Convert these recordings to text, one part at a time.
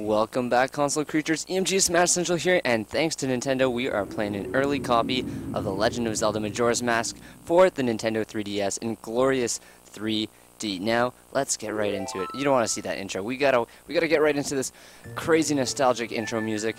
Welcome back, console creatures. EMG Smash Central here, and thanks to Nintendo, we are playing an early copy of The Legend of Zelda Majora's Mask for the Nintendo 3DS in glorious 3D. Now, let's get right into it. You don't want to see that intro. We gotta get right into this crazy nostalgic intro music.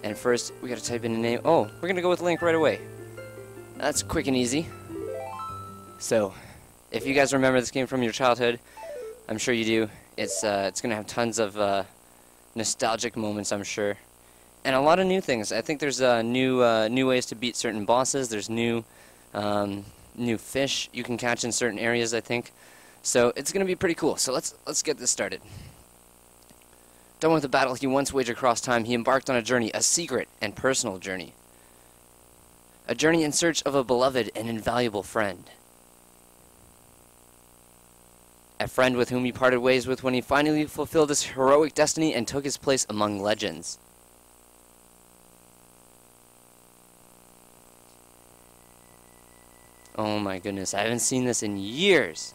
And first, we gotta type in a name. Oh, we're gonna go with Link right away. That's quick and easy. So, if you guys remember this game from your childhood, I'm sure you do. It's gonna have tons of nostalgic moments, I'm sure, and a lot of new things. I think there's new ways to beat certain bosses. There's new fish you can catch in certain areas, I think. So it's gonna be pretty cool. So let's get this started. Done with the battle he once waged across time, he embarked on a journey, a secret and personal journey. A journey in search of a beloved and invaluable friend. A friend with whom he parted ways with when he finally fulfilled his heroic destiny and took his place among legends. Oh my goodness, I haven't seen this in years.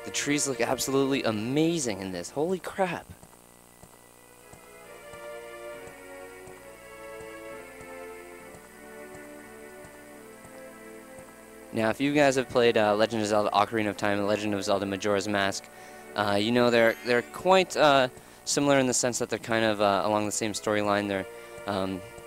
The trees look absolutely amazing in this. Holy crap. Now, if you guys have played Legend of Zelda Ocarina of Time and Legend of Zelda Majora's Mask, you know they're quite similar in the sense that they're kind of along the same storyline.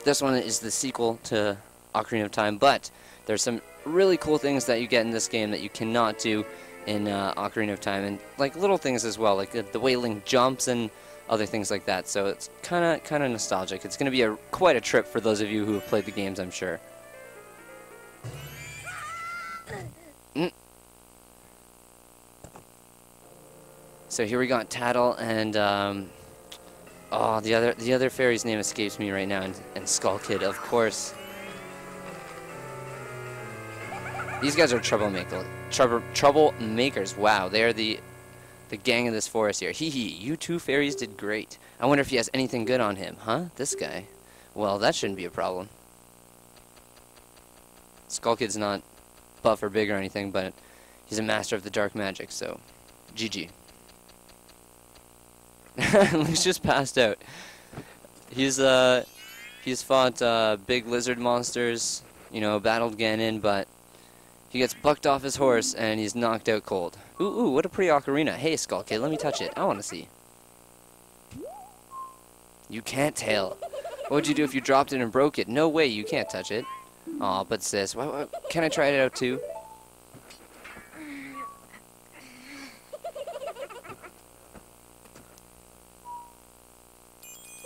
This one is the sequel to Ocarina of Time, but there's some really cool things that you get in this game that you cannot do in Ocarina of Time, and like little things as well, like the way Link jumps and other things like that. So it's kind of nostalgic. It's going to be quite a trip for those of you who have played the games, I'm sure. So here we got Tattle and oh, the other fairy's name escapes me right now, and Skull Kid, of course. These guys are troublemakers. Wow, they are the gang of this forest here. Hee hee, you two fairies did great. I wonder if he has anything good on him, huh? This guy. Well, that shouldn't be a problem. Skull Kid's not buff or big or anything, but he's a master of the dark magic, so GG. Link's just passed out. He's fought big lizard monsters, you know, battled Ganon, but he gets bucked off his horse and he's knocked out cold. Ooh, what a pretty ocarina. Hey, Skull Kid, let me touch it. I want to see. You can't tell. What would you do if you dropped it and broke it? No way, you can't touch it. Aw, but sis, can I try it out too?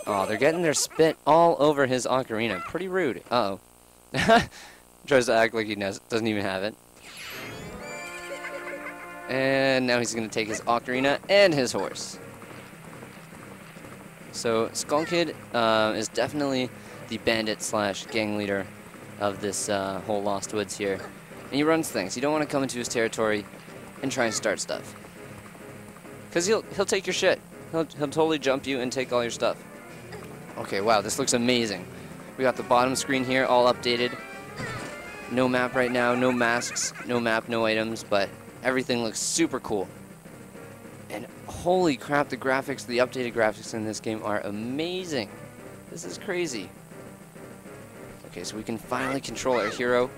Oh, they're getting their spit all over his ocarina. Pretty rude. Uh-oh. Tries to act like he doesn't even have it. And now he's going to take his ocarina and his horse. So, Skull Kid is definitely the bandit slash gang leader of this whole Lost Woods here. And he runs things. You don't want to come into his territory and try and start stuff. Because he'll take your shit. He'll totally jump you and take all your stuff. Okay, wow, this looks amazing. We got the bottom screen here all updated. No map right now, no masks, no map, no items, but everything looks super cool. And holy crap, the graphics, the updated graphics in this game are amazing. This is crazy. Okay, so we can finally control our hero.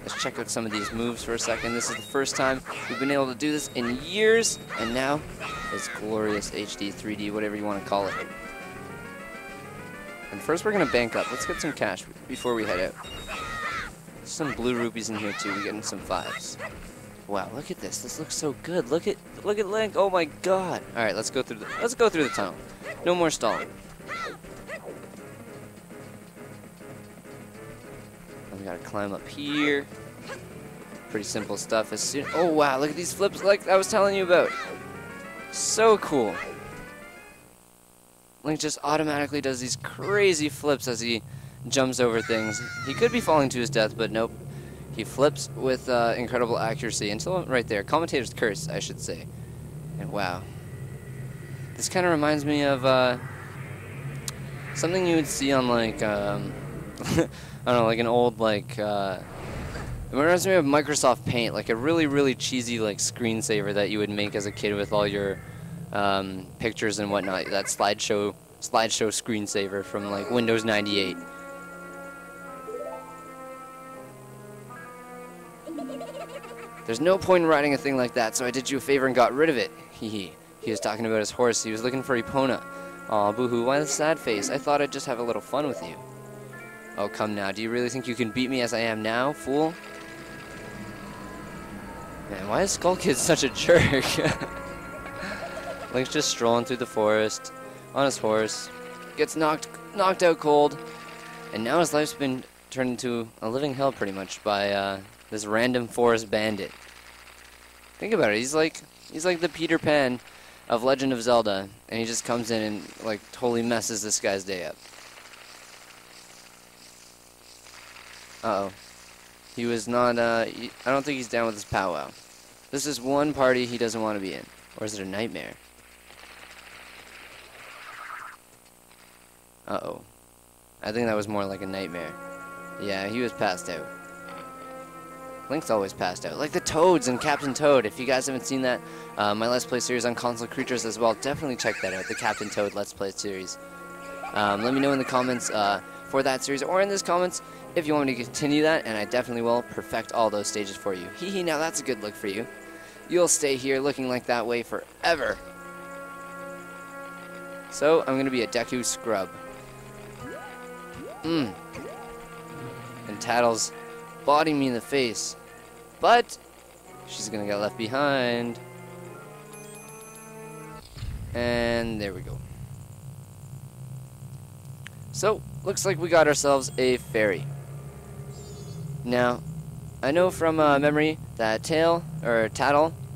Let's check out some of these moves for a second. This is the first time we've been able to do this in years, and now it's glorious HD, 3D, whatever you want to call it. And first we're going to bank up. Let's get some cash before we head out. There's some blue rupees in here too. We're getting some 5s. Wow, look at this. This looks so good. Look at Link. Oh my god. All right, let's go through the tunnel. No more stalling. We got to climb up here. Pretty simple stuff. Oh wow, look at these flips like I was telling you about. So cool. Link just automatically does these crazy flips as he jumps over things. He could be falling to his death, but nope. He flips with incredible accuracy until right there. Commentator's curse, I should say. And wow. This kind of reminds me of something you would see on like, I don't know, like an old like, it reminds me of Microsoft Paint, like a really, really cheesy like screensaver that you would make as a kid with all your pictures and whatnot. That slideshow screensaver from like Windows 98. There's no point in riding a thing like that, so I did you a favor and got rid of it. Hee. He was talking about his horse. He was looking for Epona. Aw, boo-hoo, why the sad face? I thought I'd just have a little fun with you. Oh, come now. Do you really think you can beat me as I am now, fool? Man, why is Skull Kid such a jerk? Link's just strolling through the forest on his horse, gets knocked out cold, and now his life's been turned into a living hell pretty much by this random forest bandit. Think about it. He's like the Peter Pan of Legend of Zelda, and he just comes in and like totally messes this guy's day up. Uh-oh. He was not, I don't think he's down with this powwow. This is one party he doesn't want to be in. Or is it a nightmare? Uh-oh. I think that was more like a nightmare. Yeah, he was passed out. Link's always passed out. Like the Toads in Captain Toad. If you guys haven't seen that, my Let's Play series on console creatures as well, definitely check that out. The Captain Toad Let's Play series. Let me know in the comments for that series, or in the comments if you want me to continue that, and I definitely will perfect all those stages for you. Hee, now that's a good look for you. You'll stay here looking like that way forever. So, I'm going to be a Deku scrub. And Tattle's bodying me in the face. But, she's going to get left behind. And there we go. So, looks like we got ourselves a fairy. Now, I know from memory that Tattle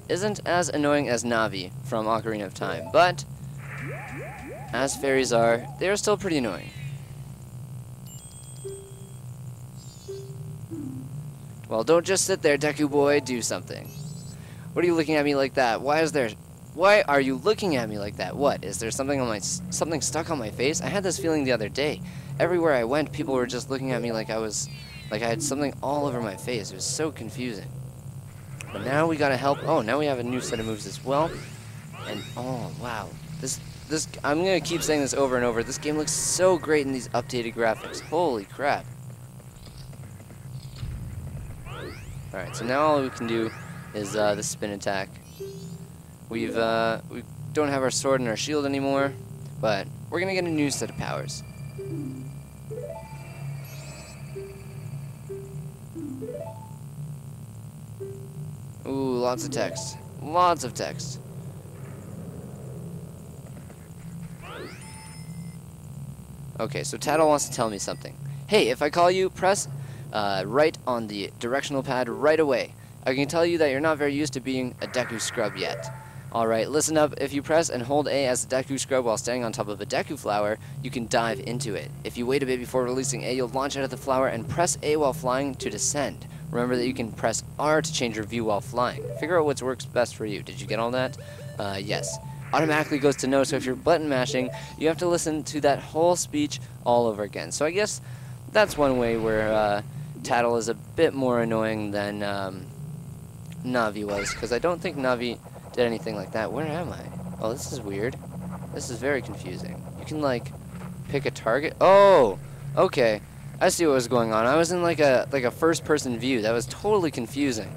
isn't as annoying as Navi from Ocarina of Time, but as fairies are, they are still pretty annoying. Well, don't just sit there, Deku boy, do something. What are you looking at me like that? Why are you looking at me like that? What? Is there something stuck on my face? I had this feeling the other day. Everywhere I went, people were just looking at me like I had something all over my face. It was so confusing. But now we gotta help. Oh, now we have a new set of moves as well. And oh wow, this I'm gonna keep saying this over and over. This game looks so great in these updated graphics. Holy crap! All right, so now all we can do is the spin attack. We don't have our sword and our shield anymore, but we're gonna get a new set of powers. Ooh, lots of text. Lots of text. Okay, so Tattle wants to tell me something. Hey, if I call you, press right on the directional pad right away. I can tell you that you're not very used to being a Deku scrub yet. Alright, listen up. If you press and hold A as a Deku scrub while standing on top of a Deku flower, you can dive into it. If you wait a bit before releasing A, you'll launch out of the flower and press A while flying to descend. Remember that you can press R to change your view while flying. Figure out what works best for you. Did you get all that? Yes. Automatically goes to no, so if you're button mashing, you have to listen to that whole speech all over again. So I guess that's one way where Tattle is a bit more annoying than Navi was, because I don't think Navi did anything like that. Where am I? Oh, this is weird. This is very confusing. You can, like, pick a target. Oh! Okay. I see what was going on. I was in, like a first-person view. That was totally confusing.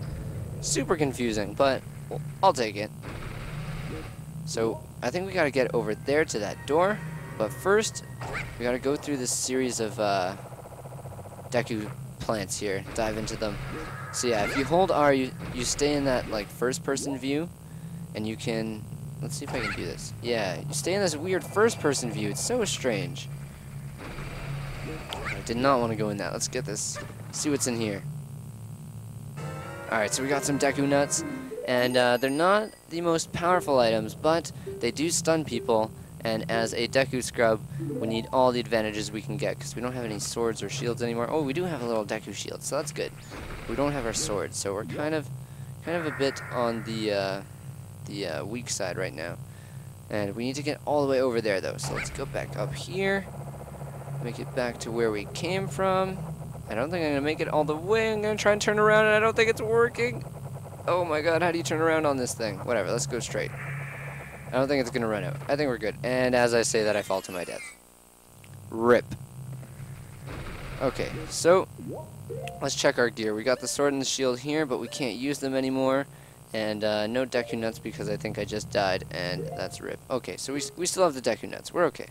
Super confusing, but well, I'll take it. So, I think we gotta get over there to that door. But first, we gotta go through this series of Deku plants here. Dive into them. So yeah, if you hold R, you stay in that, like, first-person view. And you can... Let's see if I can do this. Yeah, you stay in this weird first-person view. It's so strange. I did not want to go in that. Let's get this. See what's in here. Alright, so we got some Deku Nuts. And they're not the most powerful items, but they do stun people. And as a Deku Scrub, we need all the advantages we can get, because we don't have any swords or shields anymore. Oh, we do have a little Deku Shield, so that's good. We don't have our swords, so we're kind of a bit on the weak side right now. And we need to get all the way over there, though. So let's go back up here. Make it back to where we came from. I don't think I'm going to make it all the way. I'm going to try and turn around, and I don't think it's working. Oh my god, how do you turn around on this thing? Whatever, let's go straight. I don't think it's gonna run out. I think we're good. And as I say that, I fall to my death. RIP. Okay, so let's check our gear. We got the sword and the shield here, but we can't use them anymore. And no Deku Nuts because I think I just died, and that's RIP. Okay, so we still have the Deku Nuts. We're okay.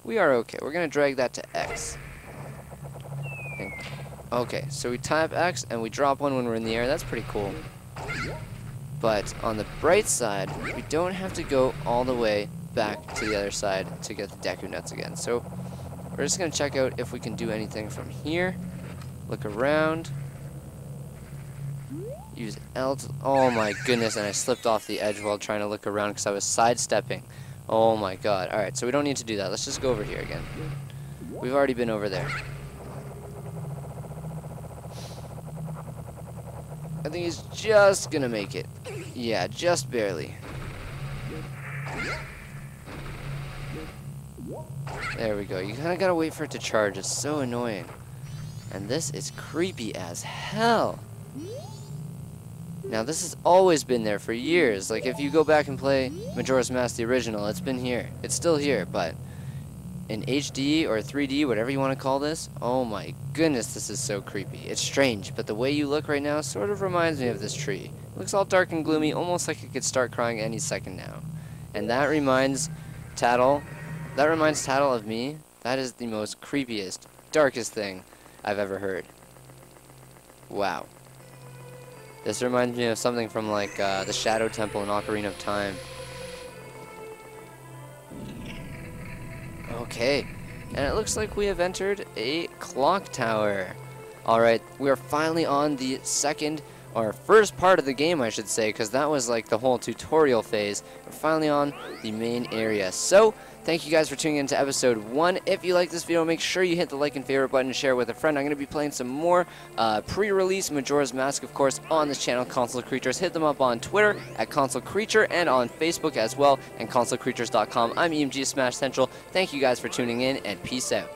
We are okay. We're gonna drag that to X. Okay, so we tap X and we drop one when we're in the air. That's pretty cool. But on the bright side, we don't have to go all the way back to the other side to get the Deku Nuts again. So we're just going to check out if we can do anything from here. Look around. Use L to... Oh my goodness, and I slipped off the edge while trying to look around because I was sidestepping. Oh my god. Alright, so we don't need to do that. Let's just go over here again. We've already been over there. I think he's just gonna make it. Yeah, just barely. There we go. You kind of gotta wait for it to charge. It's so annoying. And this is creepy as hell. Now, this has always been there for years. Like, if you go back and play Majora's Mask, the original, it's been here. It's still here, but in HD or 3D, whatever you want to call this, oh my goodness, this is so creepy. It's strange, but the way you look right now sort of reminds me of this tree. It looks all dark and gloomy, almost like it could start crying any second now. And that reminds Tattle of me. That is the most creepiest, darkest thing I've ever heard. Wow. This reminds me of something from like the Shadow Temple in Ocarina of Time. Okay, and it looks like we have entered a clock tower. Alright, we are finally on the first part of the game, I should say, because that was like the whole tutorial phase. We're finally on the main area. So, thank you guys for tuning in to episode 1. If you like this video, make sure you hit the like and favorite button and share it with a friend. I'm going to be playing some more pre-release Majora's Mask, of course, on this channel, Console Creatures. Hit them up on Twitter at Console Creature and on Facebook as well, and consolecreatures.com. I'm EMG Smash Central. Thank you guys for tuning in, and peace out.